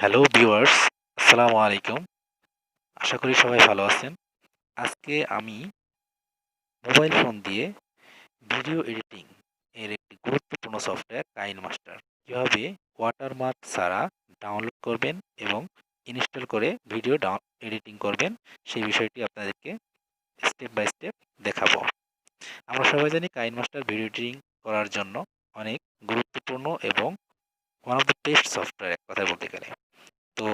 Hello viewers, আসসালামু আলাইকুম। আশা করি সবাই ভালো আছেন। আজকে আমি মোবাইল ফোন দিয়ে ভিডিও এডিটিং এর একটি গুরুত্বপূর্ণ সফটওয়্যার কাইনমাস্টার কিভাবে ওয়াটারমার্ক ছাড়া ডাউনলোড করবেন এবং ইনস্টল করে ভিডিও এডিটিং করবেন সেই বিষয়টি আপনাদেরকে স্টেপ বাই স্টেপ দেখাবো। আমরা সবাই জানি কাইনমাস্টার ভিডিও এডিটিং করার জন্য অনেক গুরুত্বপূর্ণ এবং one of the best software এক কথায় বলতে গেলে। তো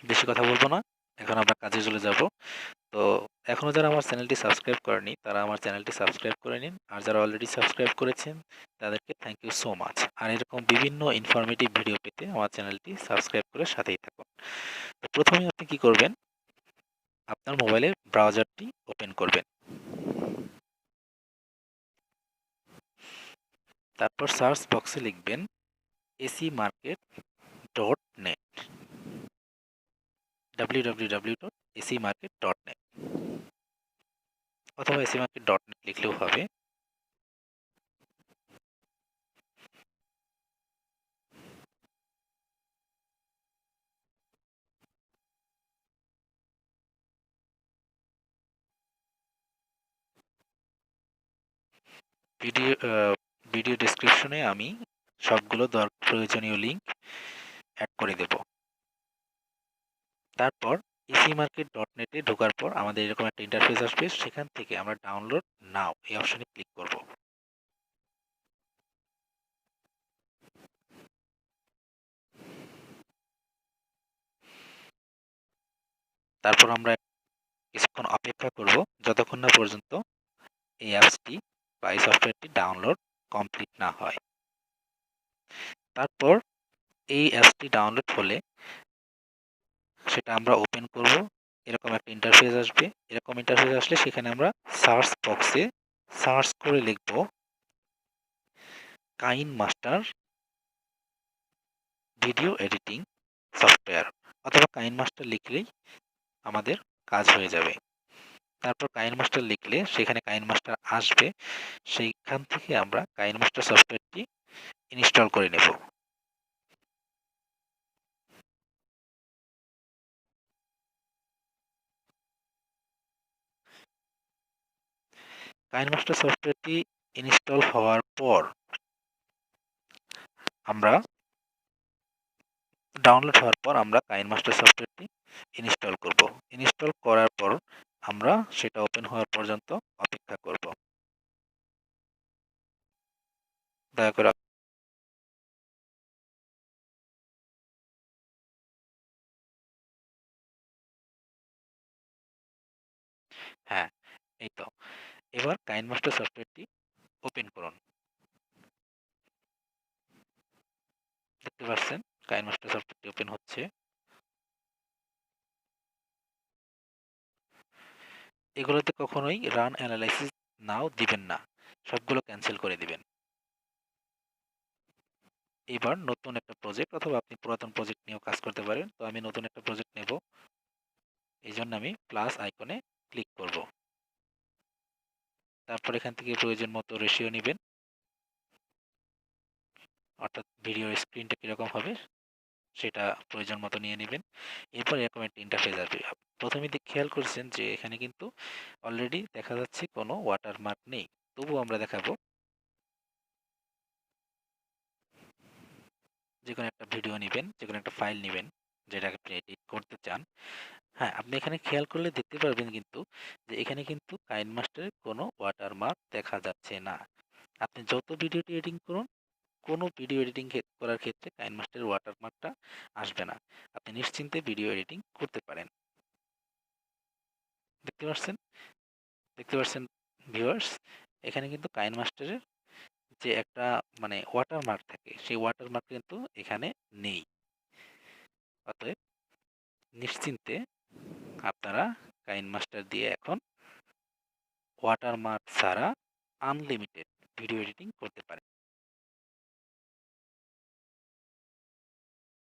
বেশি কথা বলবো না, এখন আমরা কাজে চলে যাব। তো এখনো যারা আমার চ্যানেলটি সাবস্ক্রাইব করেনি তারা আমার চ্যানেলটি সাবস্ক্রাইব করে নিন, আর যারা অলরেডি সাবস্ক্রাইব করেছেন তাদেরকে থ্যাংক ইউ সো মাচ। আর এরকম বিভিন্ন ইনফরমেটিভ ভিডিও পেতে আমার চ্যানেলটি সাবস্ক্রাইব করে সাথেই থাকুন। তো প্রথমে আপনি কি করবেন, আপনার মোবাইলের ব্রাউজারটি ওপেন করবেন, তারপর সার্চ বক্সে লিখবেন acmarket.net, www.acmarket.net অথবা acmarket.net লিখলেও হবে। ভিডিও ভিডিও ডেসক্রিপশনে আমি সবগুলো প্রয়োজনীয় লিঙ্ক অ্যাড করে দেব। তারপর acmarket.net এ ঢোকার পর আমাদের এরকম একটা ইন্টারফেস আসবে, সেখান থেকে আমরা ডাউনলোড নাও এই অপশনে ক্লিক করব। তারপর আমরা কিছুক্ষণ অপেক্ষা করব যতক্ষণ না পর্যন্ত এই অ্যাপসটি বা এই সফটওয়্যারটি ডাউনলোড কমপ্লিট না হয়। তারপর এই অ্যাপসটি ডাউনলোড হলে সেটা আমরা ওপেন করব। এরকম একটা ইন্টারফেস আসবে। এরকম ইন্টারফেস আসলে সেখানে আমরা সার্চ বক্সে সার্চ করে লিখব কাইনমাস্টার ভিডিও এডিটিং সফটওয়্যার, অথবা কাইনমাস্টার লিখলেই আমাদের কাজ হয়ে যাবে। তারপর কাইনমাস্টার লিখলে সেখানে কাইনমাস্টার আসবে, সেইখান থেকে আমরা কাইনমাস্টার সফটওয়্যারটি ইনস্টল করে নেব। কাইনমাস্টার সফটওয়্যারটি ইনস্টল হওয়ার পর আমরা ডাউনলোড হওয়ার পর আমরা কাইনমাস্টার সফটওয়্যারটি ইনস্টল করব। ইনস্টল করার পর আমরা সেটা ওপেন হওয়ার পর্যন্ত অপেক্ষা করব। দয়া করে হ্যাঁ, এই তো। এবার কাইনমাস্টার সফটওয়্যারটি ওপেন করুন। দেখতে পাচ্ছেন কাইনমাস্টার সফটওয়্যারটি ওপেন হচ্ছে। এগুলোতে কখনোই রান অ্যানালাইসিস নাও দিবেন না, সবগুলো ক্যান্সেল করে দিবেন। এবার নতুন একটা প্রজেক্ট অথবা আপনি পুরাতন প্রজেক্ট নিয়েও কাজ করতে পারেন। তো আমি নতুন একটা প্রজেক্ট নেব, এই জন্য আমি প্লাস আইকনে ক্লিক করব। তারপর এখান থেকে প্রয়োজন মতো রেশিও নেবেন, অর্থাৎ ভিডিওর স্ক্রিনটা কীরকম হবে সেটা প্রয়োজন মতো নিয়ে নেবেন। এরপর এরকম একটা ইন্টারফেস আসবে। প্রথমে খেয়াল করছেন যে এখানে কিন্তু অলরেডি দেখা যাচ্ছে কোনো ওয়াটারমার্ক নেই, তবুও আমরা দেখাবো। যে কোনো একটা ভিডিও নেবেন, যে কোনো একটা ফাইল নেবেন যেটাকে আপনি এডিট করতে চান। হ্যাঁ, আপনি এখানে খেয়াল করলে দেখতে পারবেন কিন্তু যে এখানে কিন্তু কাইনমাস্টারের কোনো ওয়াটারমার্ক দেখা যাচ্ছে না। আপনি যত ভিডিওটি এডিটিং করুন, কোনো ভিডিও এডিটিং করার ক্ষেত্রে কাইনমাস্টারের ওয়াটারমার্কটা আসবে না। আপনি নিশ্চিন্তে ভিডিও এডিটিং করতে পারেন। দেখতে পাচ্ছেন দেখতে পাচ্ছেন ভিউয়ার্স, এখানে কিন্তু কাইনমাস্টারের যে একটা মানে ওয়াটারমার্ক থাকে, সেই ওয়াটারমার্ক কিন্তু এখানে নেই। অতএব নিশ্চিন্তে আপনারা কাইনমাস্টার দিয়ে এখন ওয়াটারমার্ক ছাড়া আনলিমিটেড ভিডিও এডিটিং করতে পারেন।